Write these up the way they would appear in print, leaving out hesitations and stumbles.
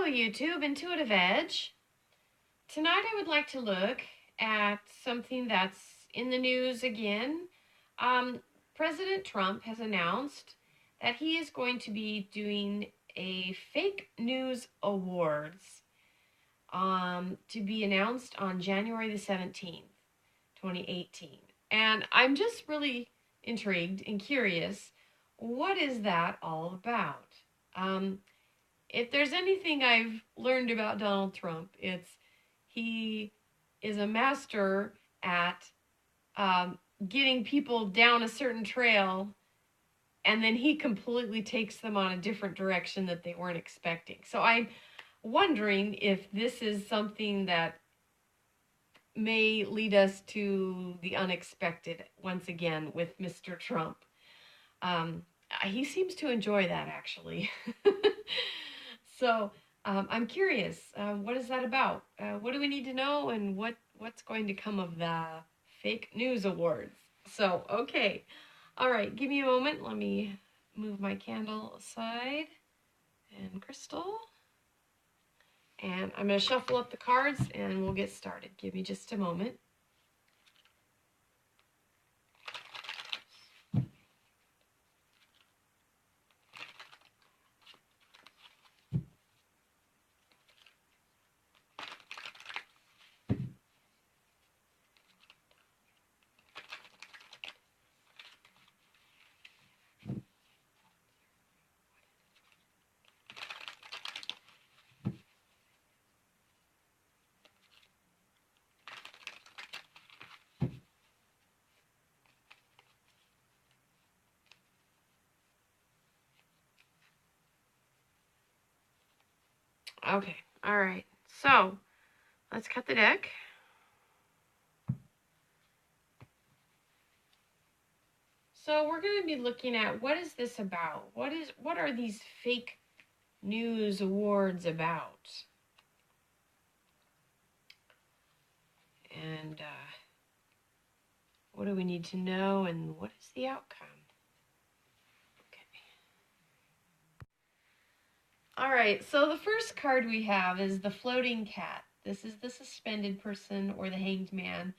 YouTube, Intuitive Edge. Tonight I would like to look at something that's in the news again. President Trump has announced that he is going to be doing a fake news awards to be announced on January the 17th, 2018. And I'm just really intrigued and curious, what is that all about? If there's anything I've learned about Donald Trump, it's he is a master at getting people down a certain trail, and then he completely takes them on a different direction that they weren't expecting. So I'm wondering if this is something that may lead us to the unexpected once again with Mr. Trump. He seems to enjoy that, actually. So I'm curious, what is that about? What do we need to know, and what's going to come of the fake news awards? So, okay. All right, give me a moment. Let me move my candle aside and crystal. And I'm going to shuffle up the cards and we'll get started. Give me just a moment. Okay, all right. So let's cut the deck. So we're going to be looking at, what is this about? What are these fake news awards about? And what do we need to know, and what is the outcome? All right, so the first card we have is the floating cat. This is the suspended person or the hanged man,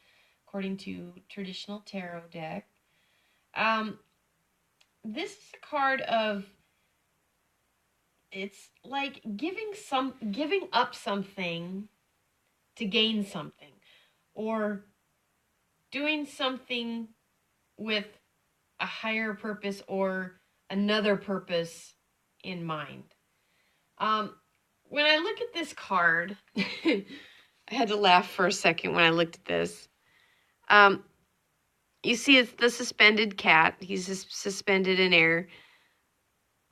according to traditional tarot deck. This is a card of, it's like giving up something to gain something, or doing something with a higher purpose or another purpose in mind. When I look at this card, I had to laugh for a second when I looked at this. You see, it's the suspended cat. He's suspended in air.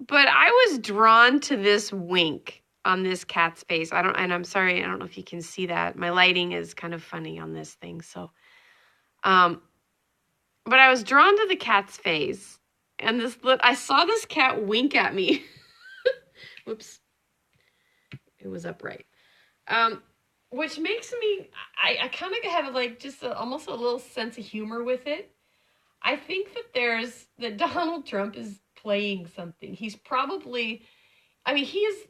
But I was drawn to this wink on this cat's face. I'm sorry, I don't know if you can see that. My lighting is kind of funny on this thing. So, but I was drawn to the cat's face, and I saw this cat wink at me. Whoops. It was upright. Which makes me, I kind of have like just almost a little sense of humor with it. I think that Donald Trump is playing something. He's probably, he is,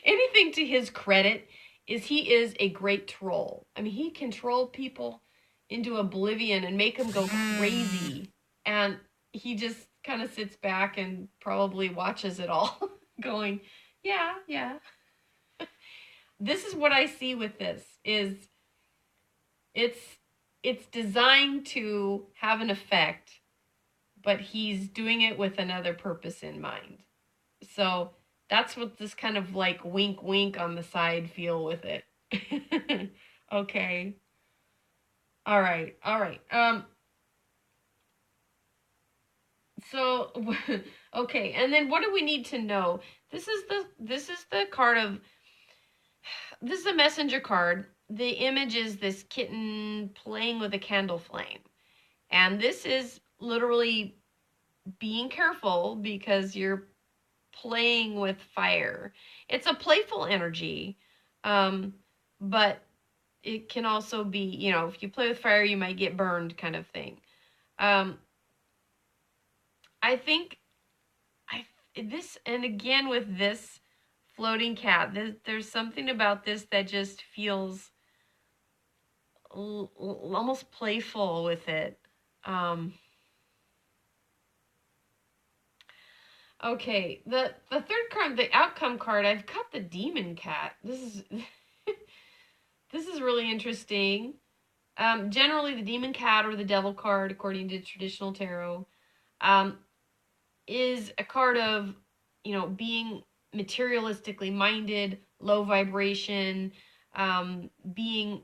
anything to his credit is he is a great troll. He can troll people into oblivion and make them go crazy. And he just kind of sits back and probably watches it all going, yeah. This is what I see with this, is it's designed to have an effect, but he's doing it with another purpose in mind. So that's what this kind of like wink wink on the side feel with it. Okay. All right. So okay, and then what do we need to know? This is the card of, this is a messenger card. The image is this kitten playing with a candle flame. And this is literally being careful because you're playing with fire. It's a playful energy, but it can also be, if you play with fire, you might get burned kind of thing. I think this, and again with this floating cat. There's something about this that just feels almost playful with it. Okay, the third card, the outcome card, I've cut the demon cat. This is this is really interesting. Generally, the demon cat or the devil card, according to traditional tarot, is a card of, being materialistically minded, low vibration, being,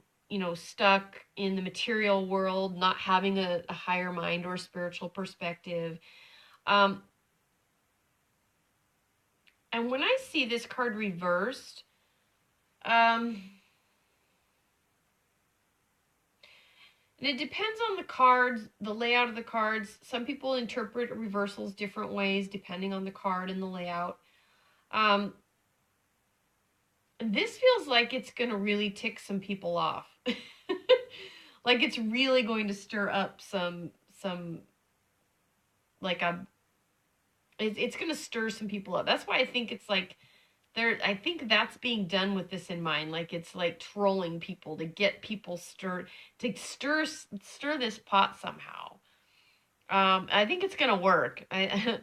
stuck in the material world, not having a higher mind or spiritual perspective. And when I see this card reversed, and it depends on the cards, the layout of the cards. Some people interpret reversals different ways depending on the card and the layout. This feels like it's going to really tick some people off. Like it's really going to stir up some like it's going to stir some people up. That's why I think it's like I think that's being done with this in mind. Like it's like trolling people to get people stir this pot somehow. I think it's gonna work. Because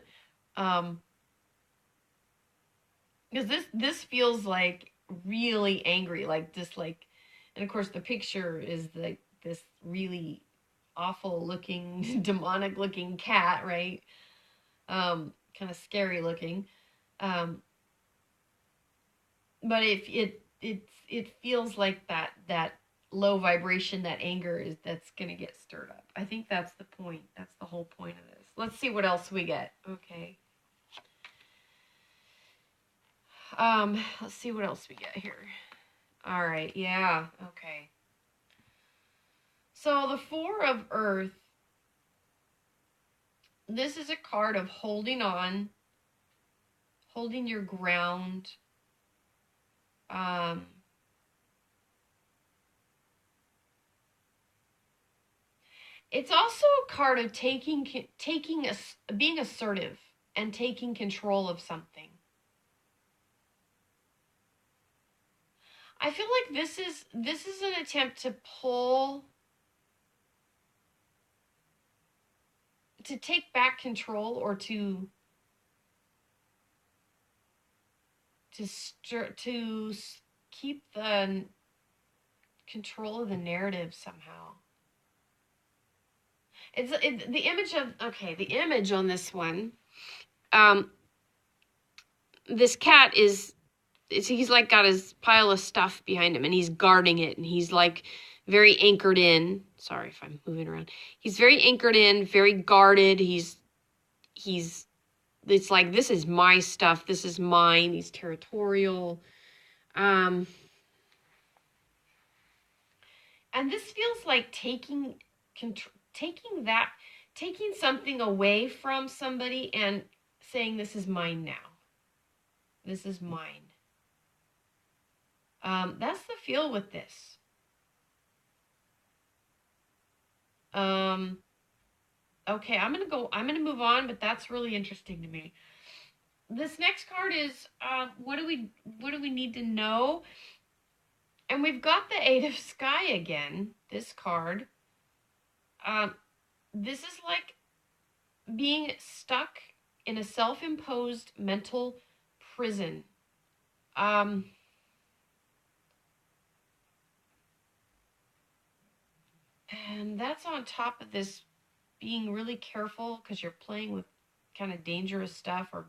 this feels like really angry, like just like, and of course the picture is like this really awful looking, demonic looking cat, right? Kind of scary looking. But it feels like that low vibration, that anger that's gonna get stirred up. I think that's the point. That's the whole point of this. Let's see what else we get. Okay. Let's see what else we get here. All right, yeah, okay. So the Four of Earth, this is a card of holding on, holding your ground. It's also a card of being assertive and taking control of something. I feel like this is an attempt to take back control, or to keep the control of the narrative somehow. The image of, okay, the image on this one, this cat he's like got his pile of stuff behind him and he's guarding it, and he's like very anchored in. Sorry if I'm moving around. He's very anchored in, very guarded. He's it's like, this is my stuff, this is mine. He's territorial. And this feels like taking something away from somebody and saying, this is mine now. This is mine. That's the feel with this. Okay, I'm gonna move on, but that's really interesting to me. This next card is, what do we need to know? And we've got the Eight of Sky again, this card. This is like being stuck in a self-imposed mental prison. And that's on top of this being really careful because you're playing with kind of dangerous stuff, or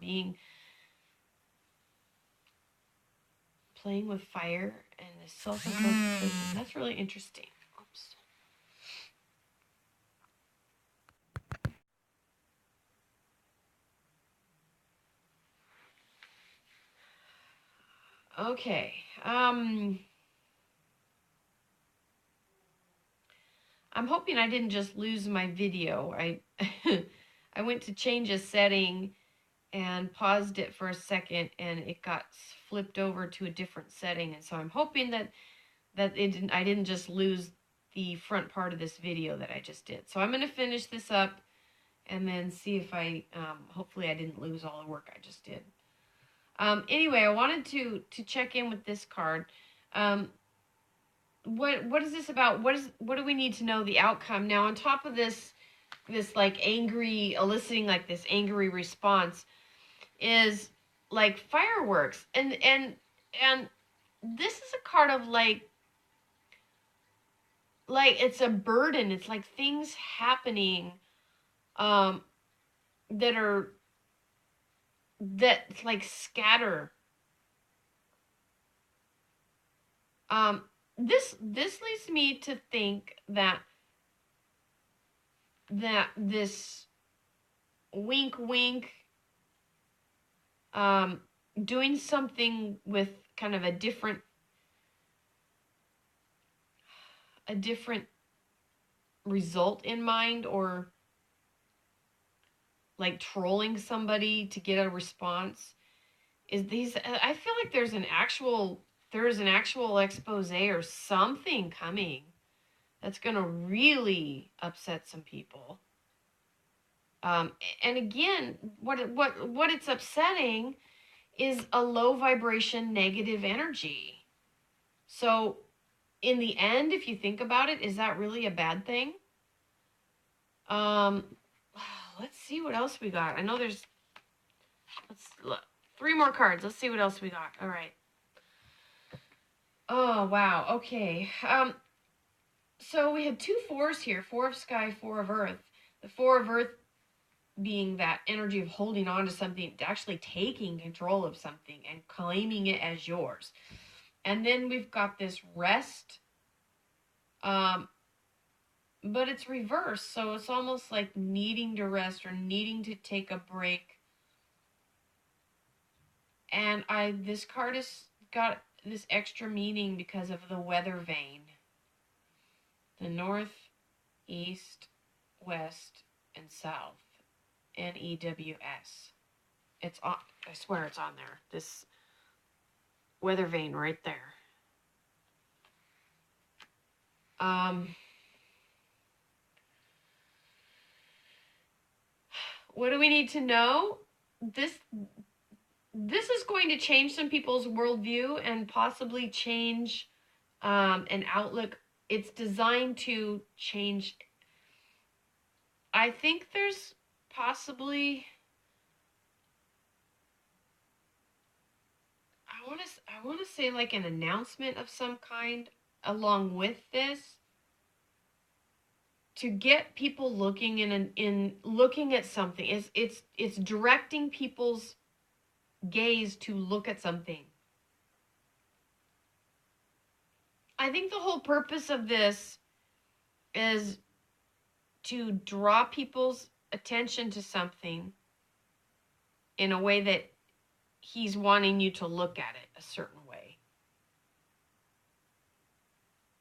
playing with fire and a self-imposed prison. That's really interesting. Oops. Okay. I'm hoping I didn't just lose my video. I went to change a setting and paused it for a second, and it got flipped over to a different setting. And so I'm hoping that I didn't just lose the front part of this video that I just did. So I'm going to finish this up and then see if hopefully I didn't lose all the work I just did. Anyway, I wanted to check in with this card. Um, what is this about? What do we need to know the outcome? Now, on top of this like angry, eliciting like this angry response is like fireworks, and this is a card of like it's a burden. It's like things happening um that are that like scatter. um this leads me to think that this wink wink, um doing something with kind of a different result in mind, or like trolling somebody to get a response, is these I feel like there's an actual expose or something coming that's going to really upset some people. And again, what it's upsetting is a low vibration negative energy. So in the end, if you think about it, is that really a bad thing? um let's see what else we got. I know there's let's look, 3 more cards. Let's see what else we got. All right. Oh wow. Okay. So we had 2 4s here: 4 of sky, 4 of earth. The 4 of earth being that energy of holding on to something, actually taking control of something and claiming it as yours. And then we've got this rest, um, but it's reversed. So it's almost like needing to rest or needing to take a break. And this card has got this extra meaning because of the weather vane. The north, east, west, and south. NEWS. It's on. I swear it's on there. This weather vane right there. What do we need to know? This is going to change some people's worldview and possibly change an outlook. It's designed to change. I think there's possibly. I want to say like an announcement of some kind along with this, to get people looking in looking at something. It's directing people's gaze to look at something. I think the whole purpose of this is to draw people's attention to something in a way that he's wanting you to look at it a certain way.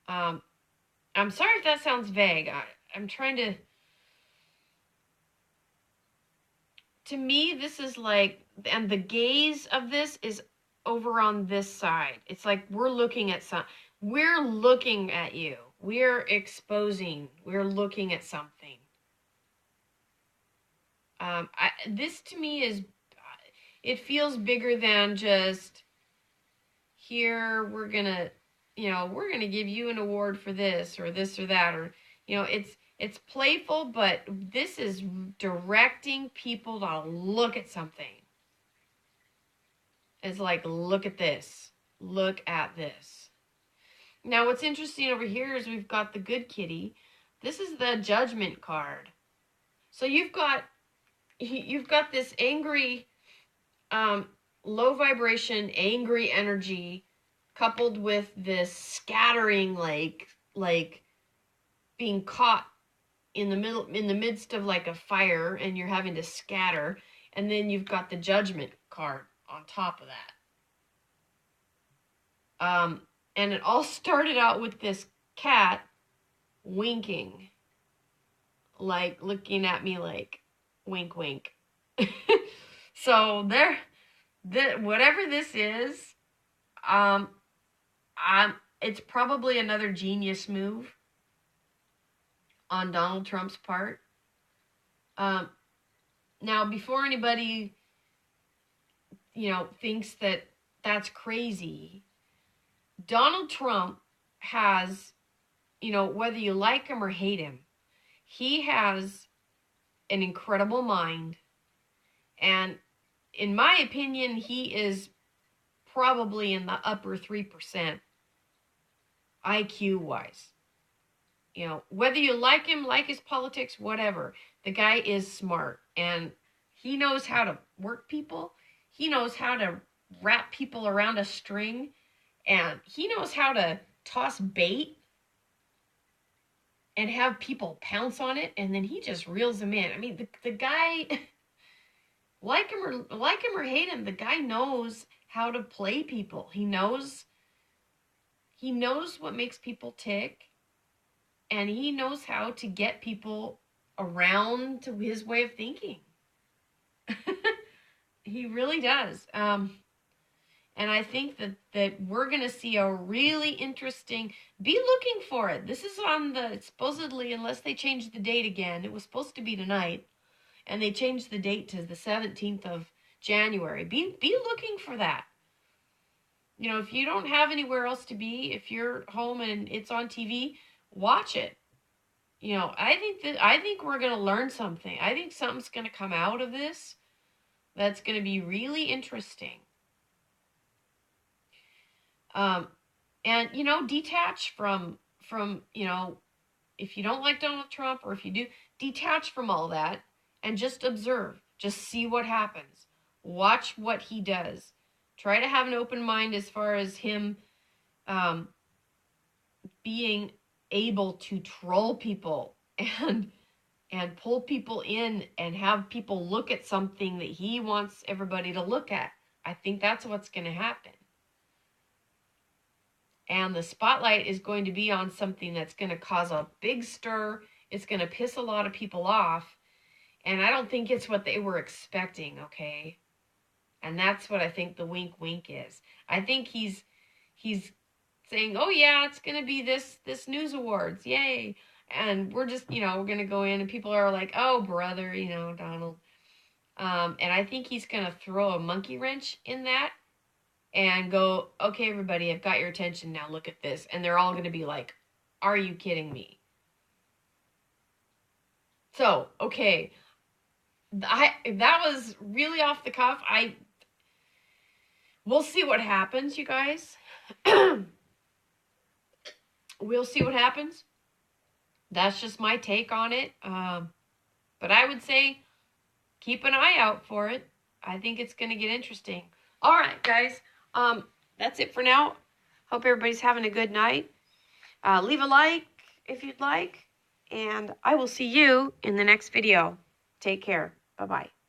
I'm sorry if that sounds vague. I'm trying to me, this is like, and the gaze of this is over on this side. It's like we're looking at we're looking at you. We're exposing. We're looking at something. This to me is, it feels bigger than just, here, we're gonna give you an award for this or that, or, it's playful, but this is directing people to look at something. It's like, look at this. Look at this. Now, what's interesting over here is we've got the good kitty. This is the judgment card. So you've got this angry, low vibration, angry energy, coupled with this scattering, like being caught in the midst of like a fire, and you're having to scatter. And then you've got the judgment card on top of that. And it all started out with this cat winking, like looking at me like wink wink. So whatever this is, um it's probably another genius move on Donald Trump's part. Now, before anybody thinks that that's crazy. Donald Trump has, whether you like him or hate him, he has an incredible mind. And in my opinion, he is probably in the upper 3% IQ wise. Whether you like him, like his politics, whatever, the guy is smart and he knows how to work people. He knows how to wrap people around a string, and he knows how to toss bait and have people pounce on it, and then he just reels them in. I mean, the guy, like him or hate him, the guy knows how to play people. He knows what makes people tick, and he knows how to get people around to his way of thinking. He really does. And I think that we're going to see a really interesting, be looking for it. This is on supposedly, unless they change the date again, it was supposed to be tonight, and they changed the date to the 17th of January. Be looking for that. If you don't have anywhere else to be, if you're home and it's on TV, watch it. I think we're going to learn something. I think something's going to come out of this that's going to be really interesting. And detach from if you don't like Donald Trump, or if you do, detach from all that and just observe. Just see what happens. Watch what he does. Try to have an open mind as far as him being able to troll people and pull people in and have people look at something that he wants everybody to look at. I think that's what's going to happen. And the spotlight is going to be on something that's going to cause a big stir. It's going to piss a lot of people off. And I don't think it's what they were expecting, okay? And that's what I think the wink wink is. I think he's saying, oh yeah, it's going to be this news awards. Yay. And we're just, we're going to go in and people are like, oh, brother, Donald. And I think he's going to throw a monkey wrench in that and go, okay, everybody, I've got your attention now. Look at this. And they're all going to be like, are you kidding me? So, okay. That was really off the cuff. We'll see what happens, you guys. We'll see what happens. That's just my take on it. But I would say keep an eye out for it. I think it's going to get interesting. All right, guys. That's it for now. Hope everybody's having a good night. Leave a like if you'd like. And I will see you in the next video. Take care. Bye-bye.